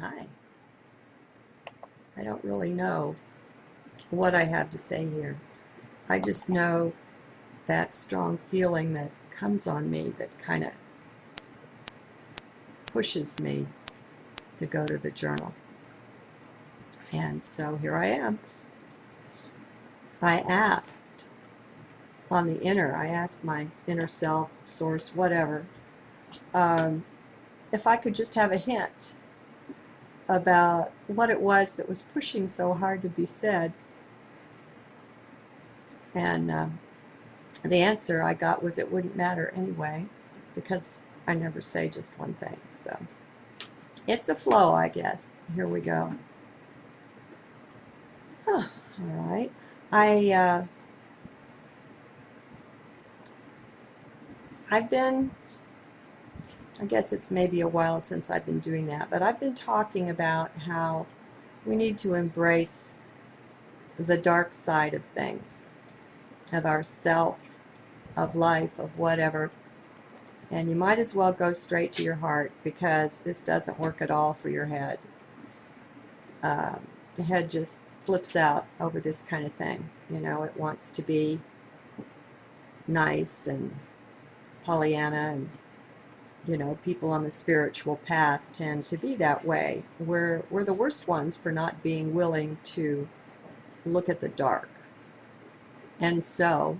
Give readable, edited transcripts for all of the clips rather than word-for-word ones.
Hi. I don't really know what I have to say here. I just know that strong feeling that comes on me that kind of pushes me to go to the journal. And so here I am. I asked I asked my inner self, source, whatever, if I could just have a hint about what it was that was pushing so hard to be said. And the answer I got was it wouldn't matter anyway, because I never say just one thing. So it's a flow, I guess. Here we go. All right. I've been, I guess it's maybe a while since I've been doing that, but I've been talking about how we need to embrace the dark side of things, of ourself, of life, of whatever. And you might as well go straight to your heart, because this doesn't work at all for your head. The head just flips out over this kind of thing. You know, it wants to be nice and Pollyanna, and you know, people on the spiritual path tend to be that way. We're the worst ones for not being willing to look at the dark. And so,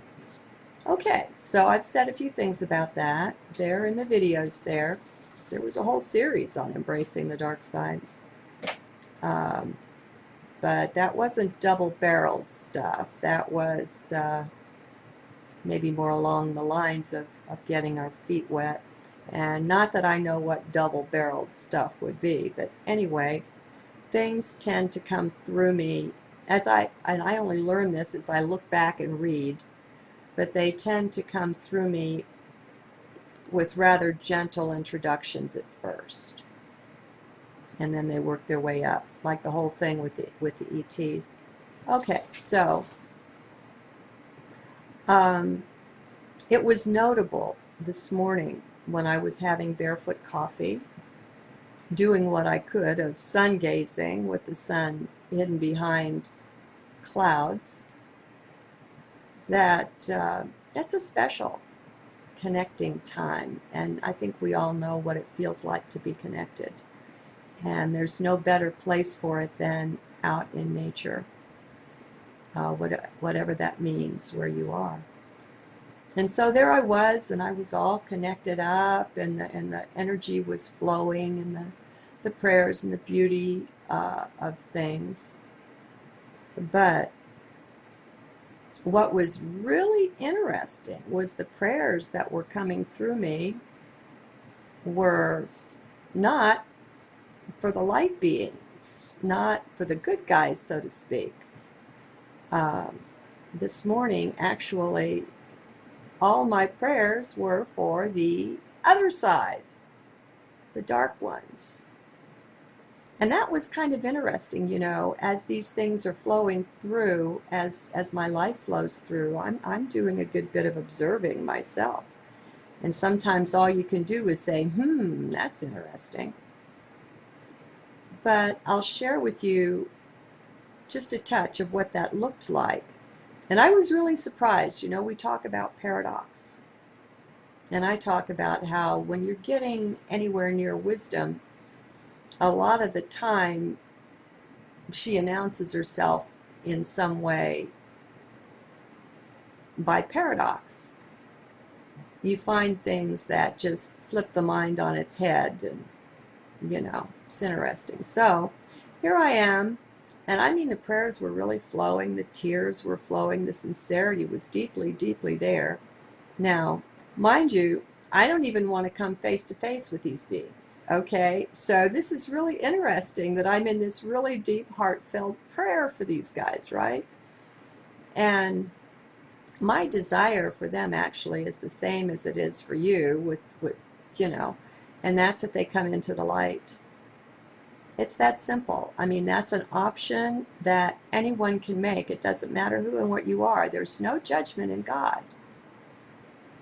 okay, so I've said a few things about that. There in the videos there was a whole series on embracing the dark side. But that wasn't double-barreled stuff. That was maybe more along the lines of getting our feet wet. And not that I know what double-barreled stuff would be, but anyway, things tend to come through me and I only learn this as I look back and read, but they tend to come through me with rather gentle introductions at first. And then they work their way up, like the whole thing with the ETs. Okay, so it was notable this morning when I was having barefoot coffee, doing what I could of sun gazing with the sun hidden behind clouds, that that's a special connecting time. And I think we all know what it feels like to be connected. And there's no better place for it than out in nature, whatever that means where you are. And so there I was, and I was all connected up, and the energy was flowing, and the prayers and the beauty of things. But what was really interesting was the prayers that were coming through me were not for the light beings, not for the good guys, so to speak. This morning, actually, all my prayers were for the other side, the dark ones. And that was kind of interesting, you know, as these things are flowing through, as my life flows through, I'm doing a good bit of observing myself. And sometimes all you can do is say, that's interesting. But I'll share with you just a touch of what that looked like. And I was really surprised. You know, we talk about paradox. And I talk about how when you're getting anywhere near wisdom, a lot of the time she announces herself in some way by paradox. You find things that just flip the mind on its head, and you know, it's interesting. So here I am, and I mean, the prayers were really flowing, the tears were flowing, the sincerity was deeply, deeply there. Now, mind you, I don't even want to come face to face with these beings, okay? So this is really interesting that I'm in this really deep, heartfelt prayer for these guys, right? And my desire for them actually is the same as it is for you, with you know, and that's that they come into the light. It's that simple. I mean, that's an option that anyone can make. It doesn't matter who and what you are. There's no judgment in God.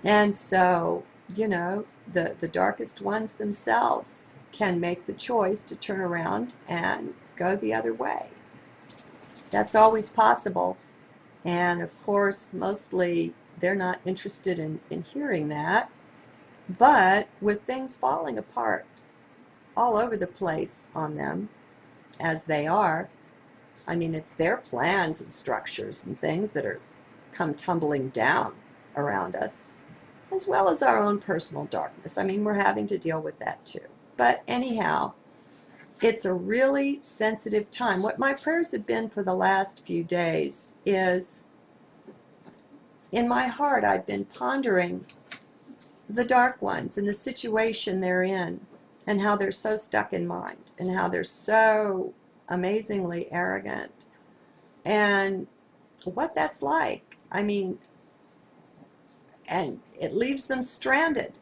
And so you know, the darkest ones themselves can make the choice to turn around and go the other way. That's always possible. And of course, mostly they're not interested in hearing that. But with things falling apart all over the place on them, as they are, I mean, it's their plans and structures and things that are come tumbling down around us, as well as our own personal darkness. I mean, we're having to deal with that too. But anyhow, it's a really sensitive time. What my prayers have been for the last few days is, in my heart, I've been pondering the dark ones and the situation they're in, and how they're so stuck in mind, and how they're so amazingly arrogant, and what that's like. I mean, and it leaves them stranded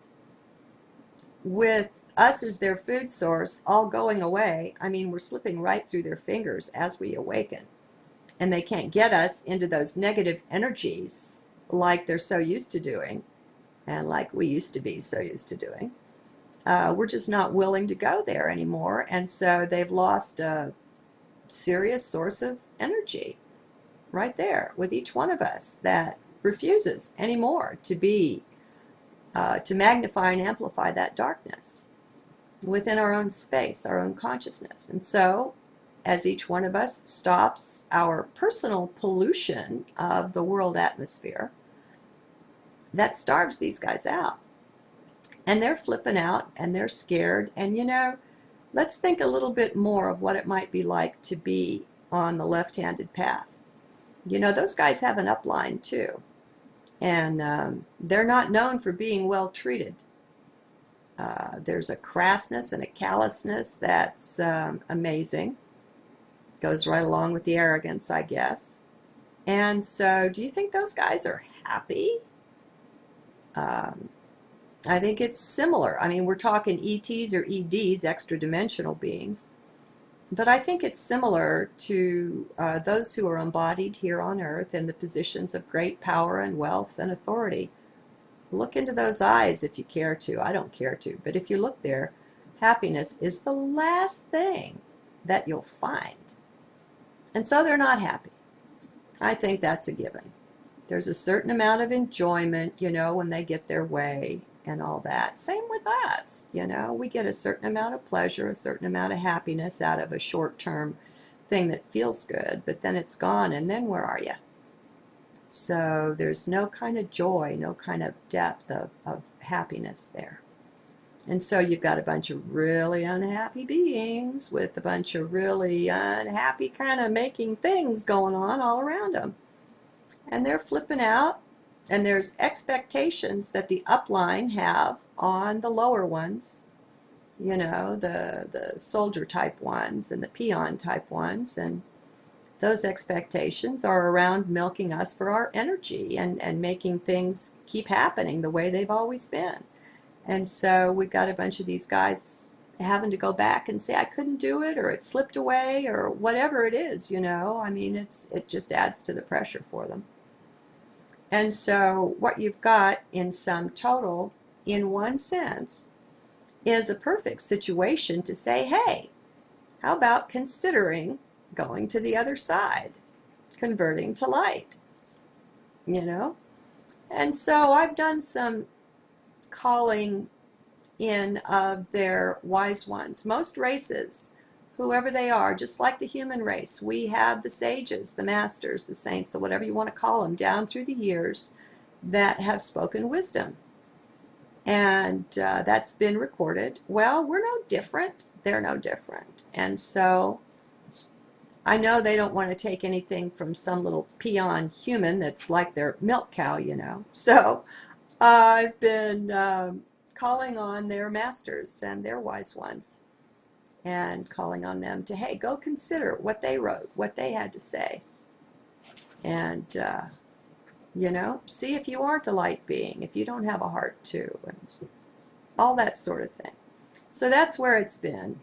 with us as their food source all going away. I mean, we're slipping right through their fingers as we awaken, and they can't get us into those negative energies like they're so used to doing, and like we used to be so used to doing. We're just not willing to go there anymore, and so they've lost a serious source of energy right there with each one of us that refuses anymore to be, to magnify and amplify that darkness within our own space, our own consciousness. And so, as each one of us stops our personal pollution of the world atmosphere, that starves these guys out. And they're flipping out, and they're scared. And you know, let's think a little bit more of what it might be like to be on the left-handed path. You know, those guys have an upline too, and they're not known for being well treated. There's a crassness and a callousness that's amazing. Goes right along with the arrogance, I guess. And so, do you think those guys are happy? I think it's similar. I mean, we're talking ETs or EDs, extra dimensional beings. But I think it's similar to those who are embodied here on Earth in the positions of great power and wealth and authority. Look into those eyes if you care to. I don't care to. But if you look there, happiness is the last thing that you'll find. And so they're not happy. I think that's a given. There's a certain amount of enjoyment, you know, when they get their way and all that. Same with us, you know. We get a certain amount of pleasure, a certain amount of happiness out of a short-term thing that feels good, but then it's gone, and then where are you? So there's no kind of joy, no kind of depth of happiness there. And so you've got a bunch of really unhappy beings with a bunch of really unhappy kind of making things going on all around them. And they're flipping out, and there's expectations that the upline have on the lower ones, you know, the soldier type ones and the peon type ones, and those expectations are around milking us for our energy and making things keep happening the way they've always been. And so we've got a bunch of these guys having to go back and say, I couldn't do it, or it slipped away, or whatever it is, you know. I mean, it just adds to the pressure for them. And so what you've got in sum total, in one sense, is a perfect situation to say, hey, how about considering going to the other side, converting to light, you know? And so I've done some calling in of their wise ones. Most races, whoever they are, just like the human race, we have the sages, the masters, the saints, the whatever you want to call them, down through the years that have spoken wisdom. And that's been recorded. Well, we're no different. They're no different. And so I know they don't want to take anything from some little peon human that's like their milk cow, you know. So I've been calling on their masters and their wise ones, and calling on them to, hey, go consider what they wrote, what they had to say. And, you know, see if you aren't a light being, if you don't have a heart too, and all that sort of thing. So that's where it's been.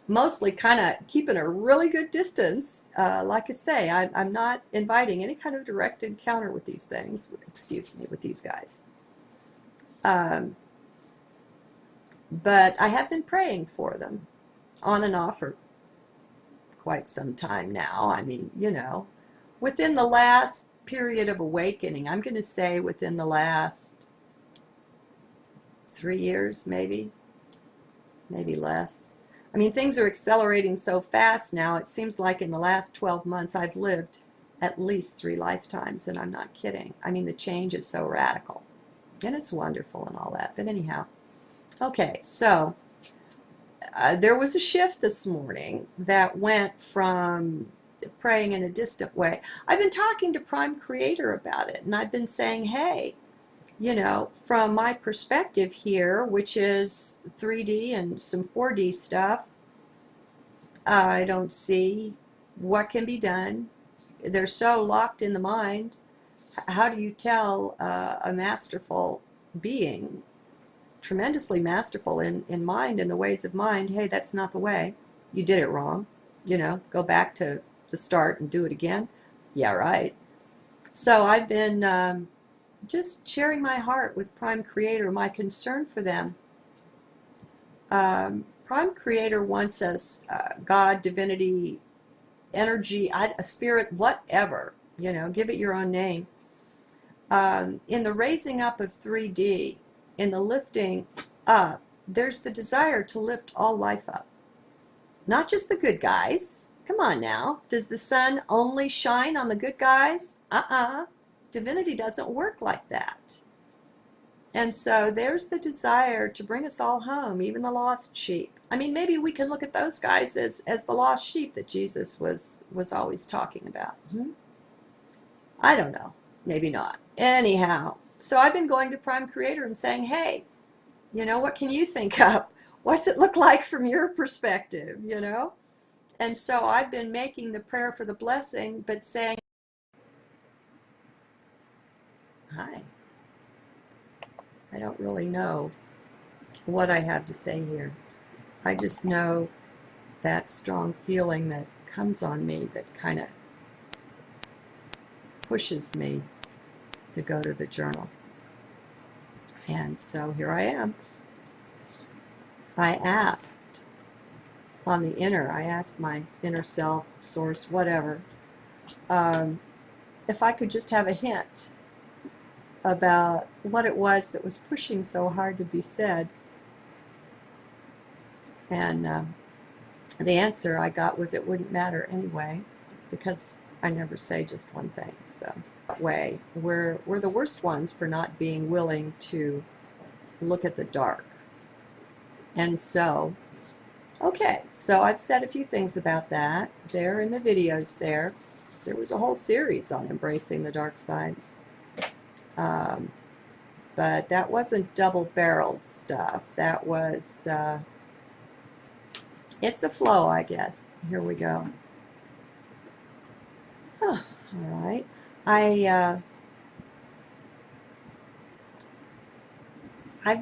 Mostly kind of keeping a really good distance. Like I say, I'm not inviting any kind of direct encounter with these things, excuse me, with these guys. But I have been praying for them on and off for quite some time now. I mean, within the last period of awakening, I'm going to say within the last 3 years, maybe less. I mean, things are accelerating so fast now. It seems like in the last 12 months, I've lived at least 3 lifetimes, and I'm not kidding. I mean, the change is so radical, and it's wonderful and all that. But anyhow, okay, so there was a shift this morning that went from praying in a distant way. I've been talking to Prime Creator about it, and I've been saying, hey, from my perspective here, which is 3D and some 4D stuff, I don't see what can be done. They're so locked in the mind. How do you tell a masterful being, tremendously masterful in mind and the ways of mind, hey, that's not the way. You did it wrong. Go back to the start and do it again. Yeah, right. So I've been just sharing my heart with Prime Creator, my concern for them. Prime Creator wants us, God, divinity, energy, a spirit, whatever, give it your own name. In the raising up of 3D, in the lifting up, there's the desire to lift all life up. Not just the good guys. Come on now. Does the sun only shine on the good guys? Divinity doesn't work like that. And so there's the desire to bring us all home, even the lost sheep. I mean, maybe we can look at those guys as the lost sheep that Jesus was always talking about. I don't know. Maybe not. Anyhow, so I've been going to Prime Creator and saying, hey, what can you think up? What's it look like from your perspective, And so I've been making the prayer for the blessing, but saying, hi. I don't really know what I have to say here. I just know that strong feeling that comes on me that kind of pushes me to go to the journal. And so here I am. I asked my inner self, source, whatever, if I could just have a hint about what it was that was pushing so hard to be said. And the answer I got was it wouldn't matter anyway, because I never say just one thing. So that way, we're the worst ones for not being willing to look at the dark. And so, okay, so I've said a few things about that. There in the videos there was a whole series on embracing the dark side. But that wasn't double-barreled stuff. That was, it's a flow, I guess. Here we go. All right. I've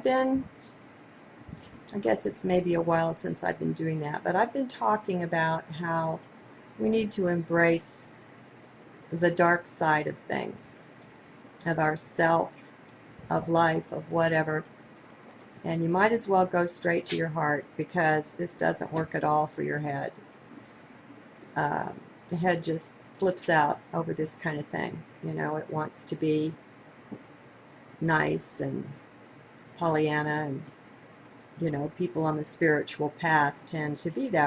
been, I guess it's maybe a while since I've been doing that, but I've been talking about how we need to embrace the dark side of things, of ourself, of life, of whatever. And you might as well go straight to your heart, because this doesn't work at all for your head. The head just flips out over this kind of thing. It wants to be nice and Pollyanna, and people on the spiritual path tend to be that